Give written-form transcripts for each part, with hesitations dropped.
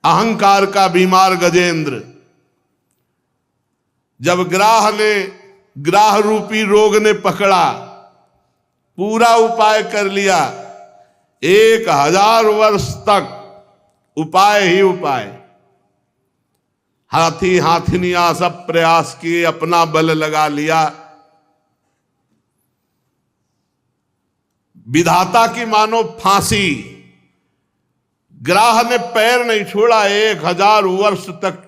अहंकार का बीमार गजेंद्र जब ग्राह रूपी रोग ने पकड़ा, पूरा उपाय कर लिया, 1000 वर्ष तक उपाय ही उपाय, हाथी हाथिनियां सब प्रयास किए, अपना बल लगा लिया, विधाता की मानो फांसी, ग्राह ने पैर नहीं छोड़ा, 1000 वर्ष तक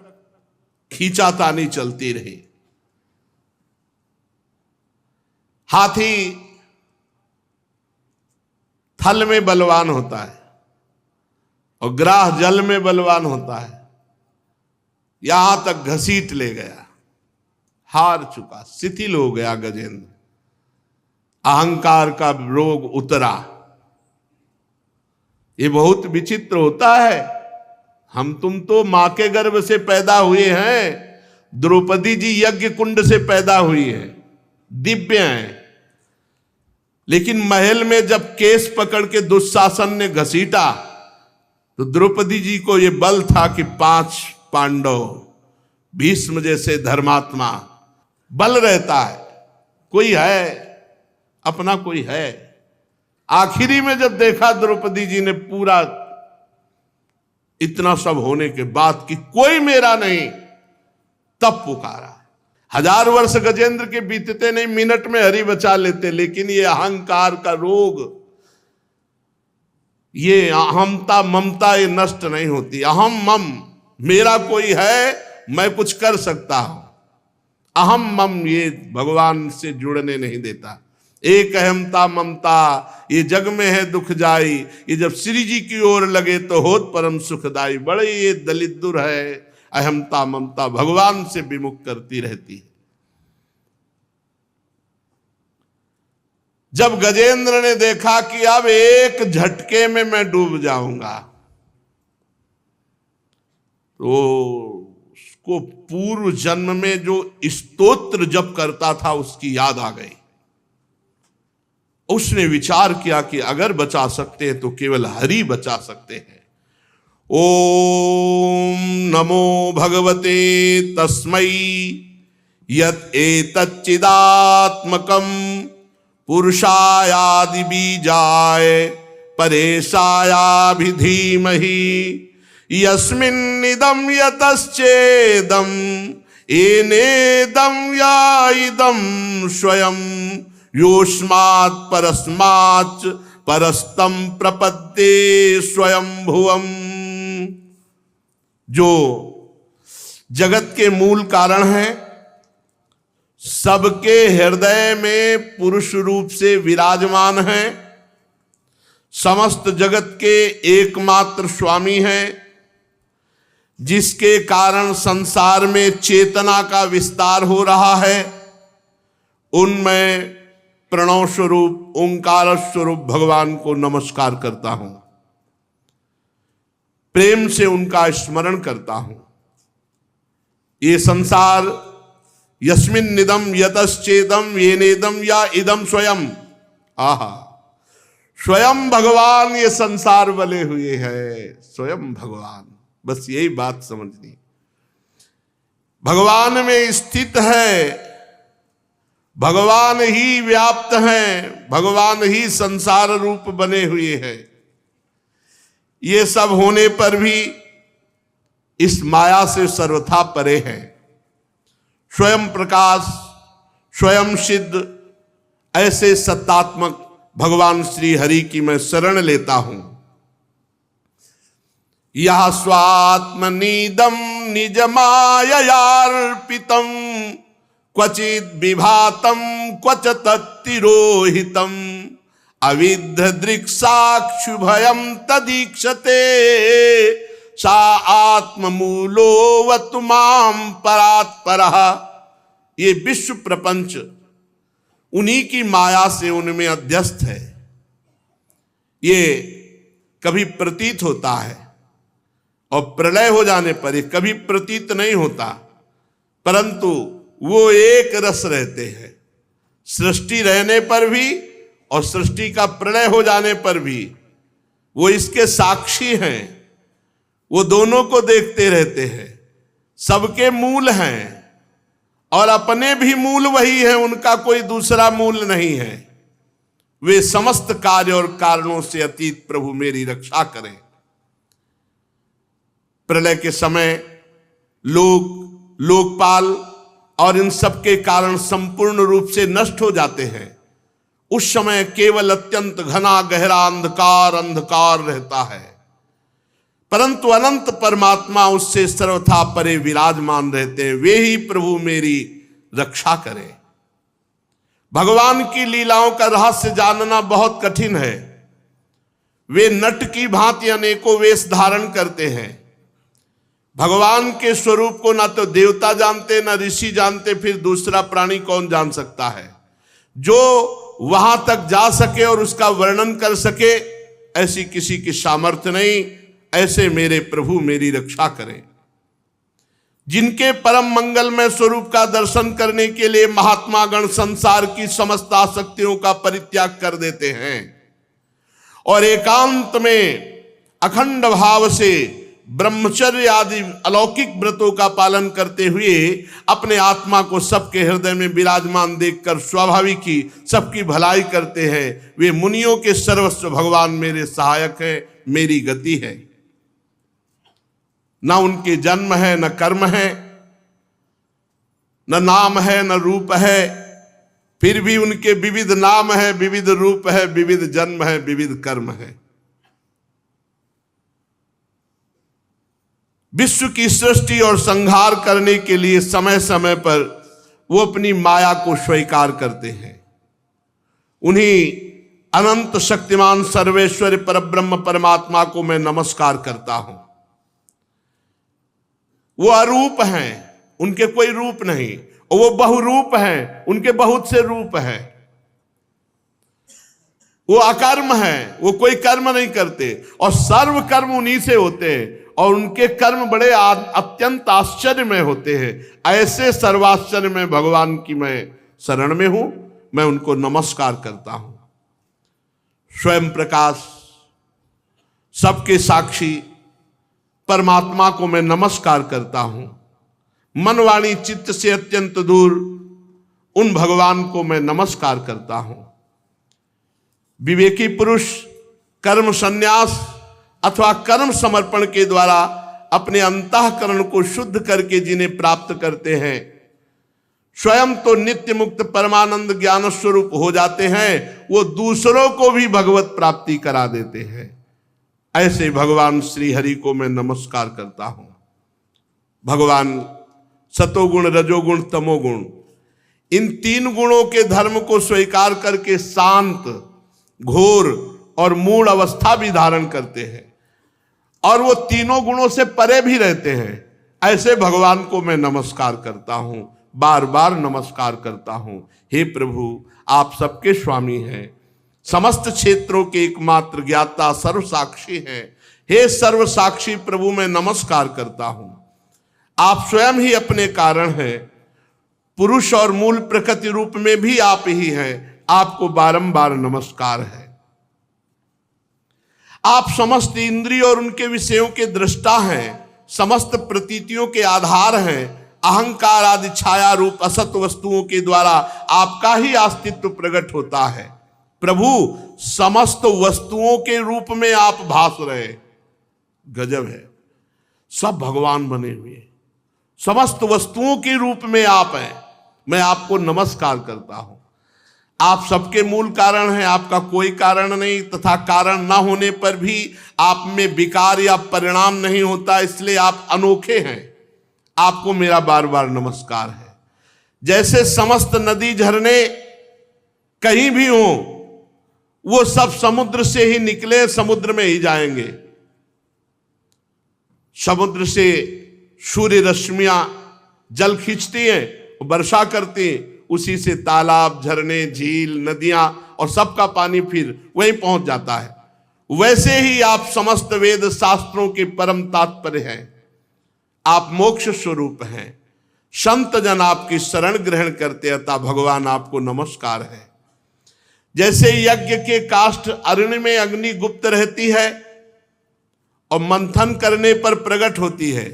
खींचातानी चलती रही। हाथी थल में बलवान होता है और ग्राह जल में बलवान होता है। यहां तक घसीट ले गया, हार चुका, शिथिल हो गया गजेंद्र, अहंकार का रोग उतरा। ये बहुत विचित्र होता है। हम तुम तो मां के गर्भ से पैदा हुए हैं, द्रौपदी जी यज्ञ कुंड से पैदा हुई है, दिव्य हैं, लेकिन महल में जब केस पकड़ के दुशासन ने घसीटा तो द्रौपदी जी को यह बल था कि 5 पांडव, भीष्म जैसे धर्मात्मा, बल रहता है, कोई है, अपना कोई है। आखिरी में जब देखा द्रौपदी जी ने पूरा इतना सब होने के बाद कि कोई मेरा नहीं, तब पुकारा। 1000 वर्ष गजेंद्र के बीतते नहीं, मिनट में हरि बचा लेते, लेकिन ये अहंकार का रोग, ये अहमता ममता ये नष्ट नहीं होती। अहम मम, मेरा कोई है, मैं कुछ कर सकता हूं, अहम मम ये भगवान से जुड़ने नहीं देता। एक अहमता ममता ये जग में है दुख जाई, ये जब श्री जी की ओर लगे तो होत परम सुखदाई। बड़े ये दलित दुर है, अहमता ममता भगवान से विमुख करती रहती है। जब गजेंद्र ने देखा कि अब एक झटके में मैं डूब जाऊंगा, तो उसको पूर्व जन्म में जो स्तोत्र जप करता था उसकी याद आ गई। उसने विचार किया कि अगर बचा सकते हैं तो केवल हरि बचा सकते हैं। ओम नमो भगवते तस्मै यत् एतच्चिदात्मकं पुरुषायादि बीजाय परेशायाभि धीमहि यस्मिन्निदं यतश्चेदं येनेदं या इदं स्वयं योस्मात् परस्माच् परस्तम प्रपद्ये स्वयं भुवम। जो जगत के मूल कारण है, सबके हृदय में पुरुष रूप से विराजमान है, समस्त जगत के एकमात्र स्वामी हैं, जिसके कारण संसार में चेतना का विस्तार हो रहा है, उनमें प्रणव स्वरूप ओंकार स्वरूप भगवान को नमस्कार करता हूं, प्रेम से उनका स्मरण करता हूं। ये संसार यस्मिन् निदम यतश्चेदम येनेदम या इदम स्वयं, आहा, स्वयं भगवान ये संसार बने हुए हैं, स्वयं भगवान। बस यही बात समझनी, भगवान में स्थित है, भगवान ही व्याप्त हैं, भगवान ही संसार रूप बने हुए हैं। ये सब होने पर भी इस माया से सर्वथा परे हैं। स्वयं प्रकाश, स्वयं सिद्ध, ऐसे सत्तात्मक भगवान श्री हरि की मैं शरण लेता हूं। यह स्वात्मनीदम निज माययार्पितम क्वचिद विभातम क्वच तत्तिरोहितम अविद्ध दृक्साक्षुभयम तदीक्षते सा आत्ममूलो वतुमाम परात्परः। ये विश्व प्रपंच उन्हीं की माया से उनमें अध्यस्त है। ये कभी प्रतीत होता है और प्रलय हो जाने पर ये कभी प्रतीत नहीं होता, परंतु वो एक रस रहते हैं। सृष्टि रहने पर भी और सृष्टि का प्रलय हो जाने पर भी वो इसके साक्षी हैं। वो दोनों को देखते रहते हैं, सबके मूल हैं और अपने भी मूल वही है, उनका कोई दूसरा मूल नहीं है। वे समस्त कार्य और कारणों से अतीत प्रभु मेरी रक्षा करें। प्रलय के समय लोकपाल और इन सब के कारण संपूर्ण रूप से नष्ट हो जाते हैं। उस समय केवल अत्यंत घना गहरा अंधकार रहता है, परंतु अनंत परमात्मा उससे सर्वथा परे विराजमान रहते हैं। वे ही प्रभु मेरी रक्षा करें। भगवान की लीलाओं का रहस्य जानना बहुत कठिन है। वे नट की भांति अनेकों वेश धारण करते हैं। भगवान के स्वरूप को ना तो देवता जानते, ना ऋषि जानते, फिर दूसरा प्राणी कौन जान सकता है। जो वहां तक जा सके और उसका वर्णन कर सके, ऐसी किसी की सामर्थ्य नहीं। ऐसे मेरे प्रभु मेरी रक्षा करें। जिनके परम मंगलमय स्वरूप का दर्शन करने के लिए महात्मा गण संसार की समस्त आसक्तियों का परित्याग कर देते हैं और एकांत में अखंड भाव से ब्रह्मचर्य आदि अलौकिक व्रतों का पालन करते हुए अपने आत्मा को सबके हृदय में विराजमान देखकर स्वाभाविक ही सबकी भलाई करते हैं, वे मुनियों के सर्वस्व भगवान मेरे सहायक हैं, मेरी गति है। न उनके जन्म है, न कर्म है, न नाम है, न रूप है, फिर भी उनके विविध नाम है, विविध रूप है, विविध जन्म है, विविध कर्म है। विश्व की सृष्टि और संहार करने के लिए समय समय पर वो अपनी माया को स्वीकार करते हैं। उन्हीं अनंत शक्तिमान सर्वेश्वर परब्रह्म परमात्मा को मैं नमस्कार करता हूं। वो अरूप हैं, उनके कोई रूप नहीं, और वो बहुरूप हैं, उनके बहुत से रूप हैं। वो अकर्म हैं, वो कोई कर्म नहीं करते और सर्व कर्म उन्हीं से होते हैं और उनके कर्म बड़े अत्यंत आश्चर्य में होते हैं। ऐसे सर्वाश्चर्य में भगवान की मैं शरण में हूं, मैं उनको नमस्कार करता हूं। स्वयं प्रकाश, सबके साक्षी परमात्मा को मैं नमस्कार करता हूं। मन वाणी चित्त से अत्यंत दूर उन भगवान को मैं नमस्कार करता हूं। विवेकी पुरुष कर्म संन्यास अथवा कर्म समर्पण के द्वारा अपने अंतःकरण को शुद्ध करके जिन्हें प्राप्त करते हैं, स्वयं तो नित्य मुक्त परमानंद ज्ञान स्वरूप हो जाते हैं, वो दूसरों को भी भगवत प्राप्ति करा देते हैं। ऐसे भगवान श्री हरि को मैं नमस्कार करता हूं। भगवान सतोगुण, रजोगुण, तमोगुण, इन तीन गुणों के धर्म को स्वीकार करके शांत, घोर और मूल अवस्था भी धारण करते हैं और वो तीनों गुणों से परे भी रहते हैं। ऐसे भगवान को मैं नमस्कार करता हूं, बार बार नमस्कार करता हूं। हे प्रभु, आप सबके स्वामी हैं, समस्त क्षेत्रों के एकमात्र ज्ञाता, सर्व साक्षी हैं। हे सर्व साक्षी प्रभु, मैं नमस्कार करता हूं। आप स्वयं ही अपने कारण हैं, पुरुष और मूल प्रकृति रूप में भी आप ही हैं। आपको बारंबार नमस्कार है। आप समस्त इंद्रिय और उनके विषयों के दृष्टा हैं, समस्त प्रतीतियों के आधार हैं। अहंकार आदि छाया रूप असत वस्तुओं के द्वारा आपका ही अस्तित्व प्रकट होता है। प्रभु, समस्त वस्तुओं के रूप में आप भास रहे, गजब है। सब भगवान बने हुए, समस्त वस्तुओं के रूप में आप हैं। मैं आपको नमस्कार करता हूं। आप सबके मूल कारण हैं, आपका कोई कारण नहीं, तथा कारण न होने पर भी आप में विकार या परिणाम नहीं होता, इसलिए आप अनोखे हैं। आपको मेरा बार बार नमस्कार है। जैसे समस्त नदी झरने कहीं भी हो, वो सब समुद्र से ही निकले, समुद्र में ही जाएंगे। समुद्र से सूर्य रश्मियां जल खींचती हैं, वर्षा करती हैं, उसी से तालाब, झरने, झील, नदियां और सबका पानी फिर वहीं पहुंच जाता है। वैसे ही आप समस्त वेद शास्त्रों के परम तात्पर्य हैं। आप मोक्ष स्वरूप हैं। संत जन आपकी शरण ग्रहण करते, अतः भगवान आपको नमस्कार है। जैसे यज्ञ के काष्ठ अरण्य में अग्नि गुप्त रहती है और मंथन करने पर प्रकट होती है।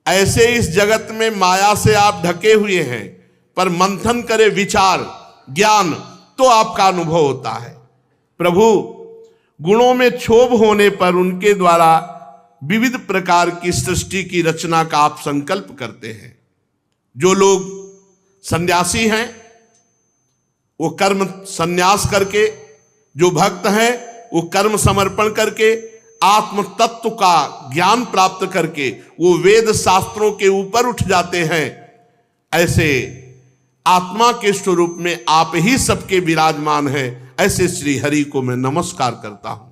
ऐसे इस जगत में माया से आप ढके हुए हैं, पर मंथन करे विचार ज्ञान तो आपका अनुभव होता है। प्रभु गुणों में क्षोभ होने पर उनके द्वारा विविध प्रकार की सृष्टि की रचना का आप संकल्प करते हैं। जो लोग सन्यासी हैं वो कर्म संन्यास करके, जो भक्त हैं वो कर्म समर्पण करके, आत्म तत्व का ज्ञान प्राप्त करके वो वेद शास्त्रों के ऊपर उठ जाते हैं। ऐसे आत्मा के स्वरूप में आप ही सबके विराजमान हैं। ऐसे श्री हरि को मैं नमस्कार करता हूं।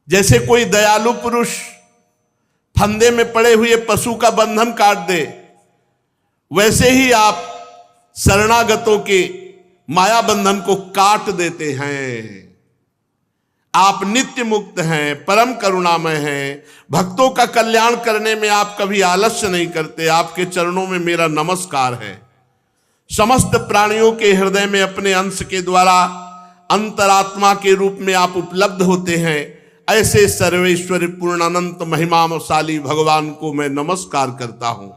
जैसे कोई दयालु पुरुष फंदे में पड़े हुए पशु का बंधन काट दे, वैसे ही आप शरणागतों के माया बंधन को काट देते हैं। आप नित्य मुक्त हैं, परम करुणामय हैं। भक्तों का कल्याण करने में आप कभी आलस्य नहीं करते। आपके चरणों में मेरा नमस्कार है। समस्त प्राणियों के हृदय में अपने अंश के द्वारा अंतरात्मा के रूप में आप उपलब्ध होते हैं। ऐसे सर्वेश्वर पूर्णानंत महिमाशाली भगवान को मैं नमस्कार करता हूं।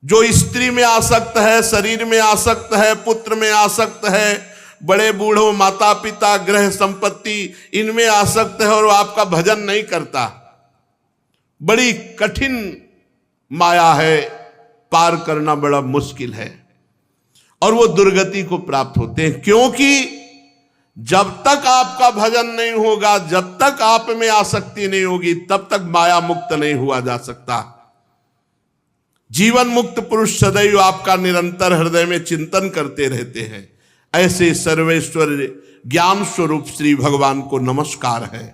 जो स्त्री में आसक्त है, शरीर में आसक्त है, पुत्र में आसक्त है, बड़े बूढ़ों माता पिता ग्रह संपत्ति इनमें आसक्त है और आपका भजन नहीं करता, बड़ी कठिन माया है, पार करना बड़ा मुश्किल है और वो दुर्गति को प्राप्त होते हैं। क्योंकि जब तक आपका भजन नहीं होगा, जब तक आप में आसक्ति नहीं होगी, तब तक माया मुक्त नहीं हुआ जा सकता। जीवन मुक्त पुरुष सदैव आपका निरंतर हृदय में चिंतन करते रहते हैं। ऐसे सर्वेश्वर ज्ञान स्वरूप श्री भगवान को नमस्कार है।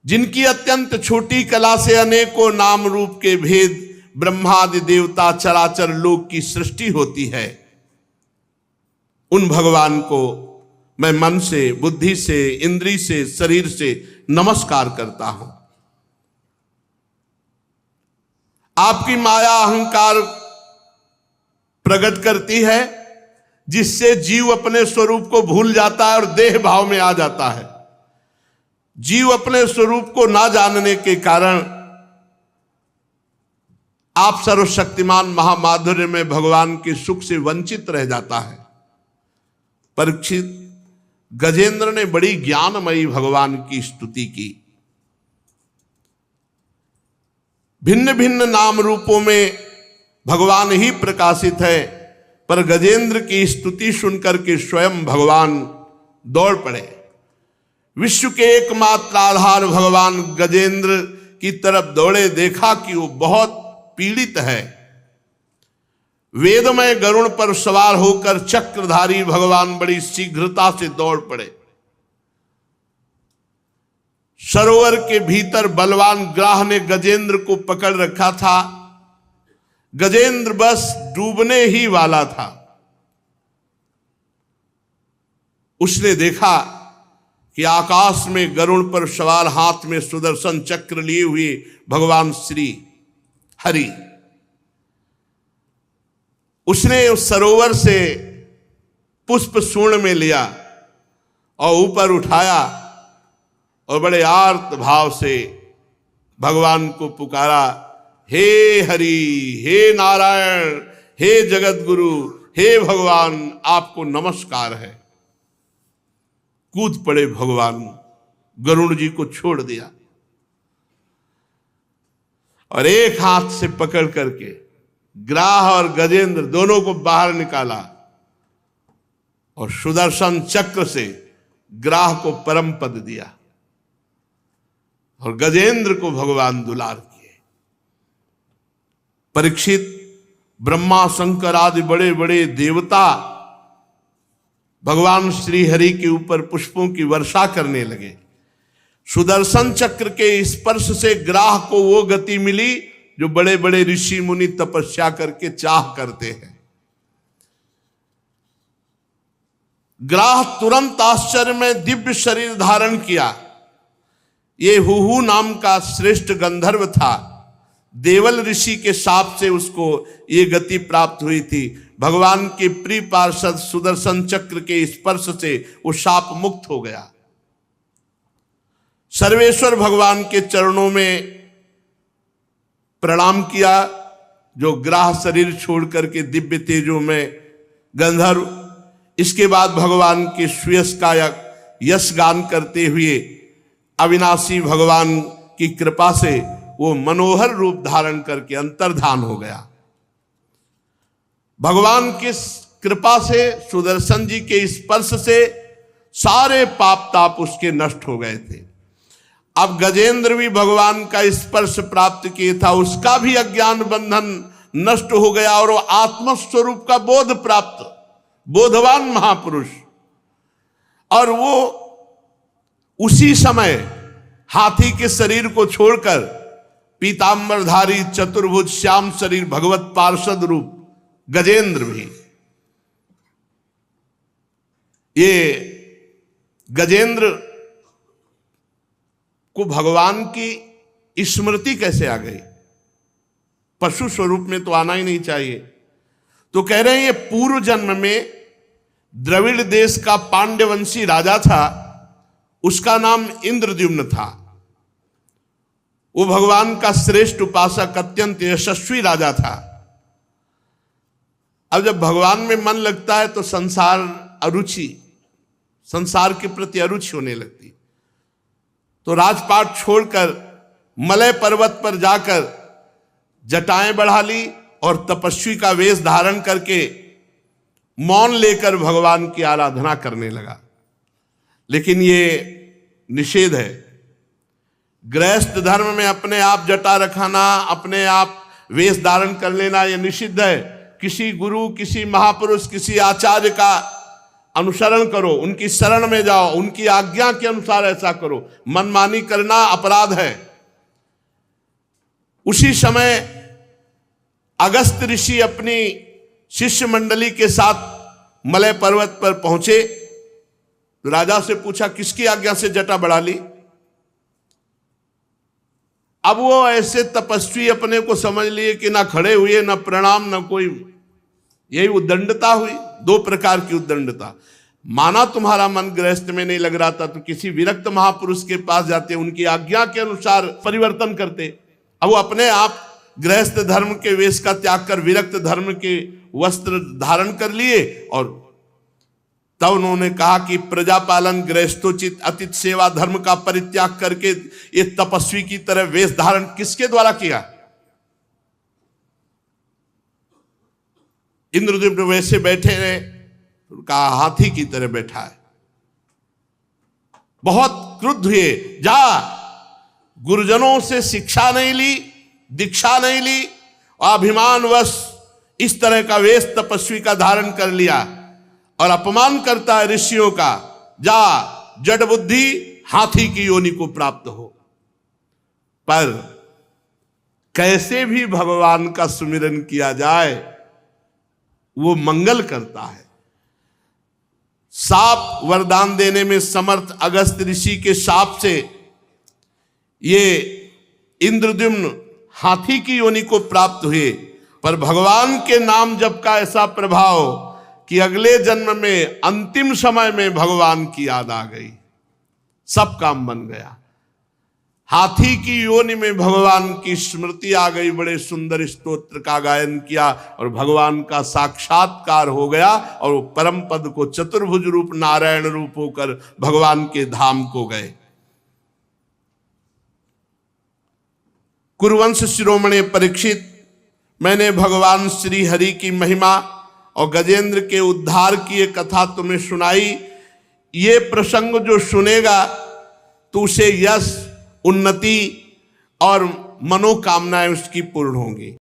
जिनकी अत्यंत छोटी कला से अनेकों नाम रूप के भेद ब्रह्मादि देवता चराचर लोक की सृष्टि होती है, उन भगवान को मैं मन से, बुद्धि से, इंद्री से, शरीर से नमस्कार करता हूं। आपकी माया अहंकार प्रकट करती है, जिससे जीव अपने स्वरूप को भूल जाता है और देह भाव में आ जाता है। जीव अपने स्वरूप को ना जानने के कारण आप सर्वशक्तिमान महामाधुर्य में भगवान के सुख से वंचित रह जाता है। परीक्षित, गजेंद्र ने बड़ी ज्ञानमयी भगवान की स्तुति की। भिन्न भिन्न नाम रूपों में भगवान ही प्रकाशित है, पर गजेंद्र की स्तुति सुनकर के स्वयं भगवान दौड़ पड़े। विश्व के एकमात्र आधार भगवान गजेंद्र की तरफ दौड़े। देखा कि वो बहुत पीड़ित है। वेदमय गरुड़ पर सवार होकर चक्रधारी भगवान बड़ी शीघ्रता से दौड़ पड़े। सरोवर के भीतर बलवान ग्राह ने गजेंद्र को पकड़ रखा था। गजेंद्र बस डूबने ही वाला था। उसने देखा कि आकाश में गरुड़ पर सवार हाथ में सुदर्शन चक्र लिए हुए भगवान श्री हरि, उसने उस सरोवर से पुष्प सूर्ण में लिया और ऊपर उठाया और बड़े आर्त भाव से भगवान को पुकारा, हे हरि, हे नारायण, हे जगत गुरु, हे भगवान, आपको नमस्कार है। कूद पड़े भगवान, गरुड़ जी को छोड़ दिया और एक हाथ से पकड़ करके ग्राह और गजेंद्र दोनों को बाहर निकाला और सुदर्शन चक्र से ग्राह को परम पद दिया और गजेंद्र को भगवान दुलार किए। परीक्षित, ब्रह्मा शंकर आदि बड़े बड़े देवता भगवान श्री हरि के ऊपर पुष्पों की वर्षा करने लगे। सुदर्शन चक्र के स्पर्श से ग्राह को वो गति मिली जो बड़े बड़े ऋषि मुनि तपस्या करके चाह करते हैं। ग्राह तुरंत आश्चर्य में दिव्य शरीर धारण किया। ये हुहू नाम का श्रेष्ठ गंधर्व था। देवल ऋषि के शाप से उसको ये गति प्राप्त हुई थी। भगवान के प्रिय पार्षद सुदर्शन चक्र के स्पर्श से वो शाप मुक्त हो गया। सर्वेश्वर भगवान के चरणों में प्रणाम किया, जो ग्राह शरीर छोड़ करके दिव्य तेजों में गंधर्व, इसके बाद भगवान के सुयश का यश गान करते हुए अविनाशी भगवान की कृपा से वो मनोहर रूप धारण करके अंतर्धान हो गया। भगवान की कृपा से, सुदर्शन जी के स्पर्श से सारे पाप ताप उसके नष्ट हो गए थे। अब गजेंद्र भी भगवान का स्पर्श प्राप्त किया था, उसका भी अज्ञान बंधन नष्ट हो गया और वो आत्मस्वरूप का बोध प्राप्त, बोधवान महापुरुष। और वो उसी समय हाथी के शरीर को छोड़कर पीतांबरधारी चतुर्भुज श्याम शरीर भगवत पार्षद रूप गजेंद्र भी, ये गजेंद्र को भगवान की स्मृति कैसे आ गई? पशु स्वरूप में तो आना ही नहीं चाहिए। तो कह रहे हैं ये पूर्व जन्म में द्रविड़ देश का पांड्यवंशी राजा था, उसका नाम इंद्रद्युम्न था। वो भगवान का श्रेष्ठ उपासक, अत्यंत यशस्वी राजा था। अब जब भगवान में मन लगता है तो संसार के प्रति अरुचि होने लगती। तो राजपाट छोड़कर मलय पर्वत पर जाकर जटाएं बढ़ा ली और तपस्वी का वेश धारण करके मौन लेकर भगवान की आराधना करने लगा। लेकिन ये निषेध है। गृहस्थ धर्म में अपने आप जटा रखाना, अपने आप वेश धारण कर लेना, यह निषिद्ध है। किसी गुरु, किसी महापुरुष, किसी आचार्य का अनुसरण करो, उनकी शरण में जाओ, उनकी आज्ञा के अनुसार ऐसा करो। मनमानी करना अपराध है। उसी समय अगस्त ऋषि अपनी शिष्य मंडली के साथ मलय पर्वत पर पहुंचे। राजा से पूछा किसकी आज्ञा से जटा बढ़ा ली? अब वो ऐसे तपस्वी अपने को समझ लिए कि ना खड़े हुए, ना प्रणाम, ना कोई। यही उद्दंडता हुई। दो प्रकार की उद्दंडता। माना तुम्हारा मन गृहस्थ में नहीं लग रहा था तो किसी विरक्त महापुरुष के पास जाते, उनकी आज्ञा के अनुसार परिवर्तन करते। अब वो अपने आप गृहस्थ धर्म के वेश का त्याग कर विरक्त धर्म के वस्त्र धारण कर लिए। और तब उन्होंने कहा कि प्रजापालन, गृहस्थोचित, अतिथि सेवा, धर्म का परित्याग करके ये तपस्वी की तरह वेश धारण किसके द्वारा किया? इंद्रद्युम्न वैसे बैठे रहे, कहा हाथी की तरह बैठा है। बहुत क्रुद्ध हुए। जा, गुरुजनों से शिक्षा नहीं ली, दीक्षा नहीं ली, अभिमानवश इस तरह का वेश तपस्वी का धारण कर लिया और अपमान करता है ऋषियों का। जा, जड़ बुद्धि, हाथी की योनि को प्राप्त हो। पर कैसे भी भगवान का सुमिरन किया जाए वो मंगल करता है। साप वरदान देने में समर्थ अगस्त ऋषि के शाप से ये इंद्रद्युम्न हाथी की योनि को प्राप्त हुए। पर भगवान के नाम जप का ऐसा प्रभाव कि अगले जन्म में अंतिम समय में भगवान की याद आ गई, सब काम बन गया। हाथी की योनि में भगवान की स्मृति आ गई। बड़े सुंदर स्तोत्र का गायन किया और भगवान का साक्षात्कार हो गया और वो परम पद को चतुर्भुज रूप नारायण रूप होकर भगवान के धाम को गए। कुरुवंश शिरोमणि परीक्षित, मैंने भगवान श्री हरि की महिमा और गजेंद्र के उद्धार की ये कथा तुम्हें सुनाई। ये प्रसंग जो सुनेगा तो उसे यश, उन्नति और मनोकामनाएं उसकी पूर्ण होंगी।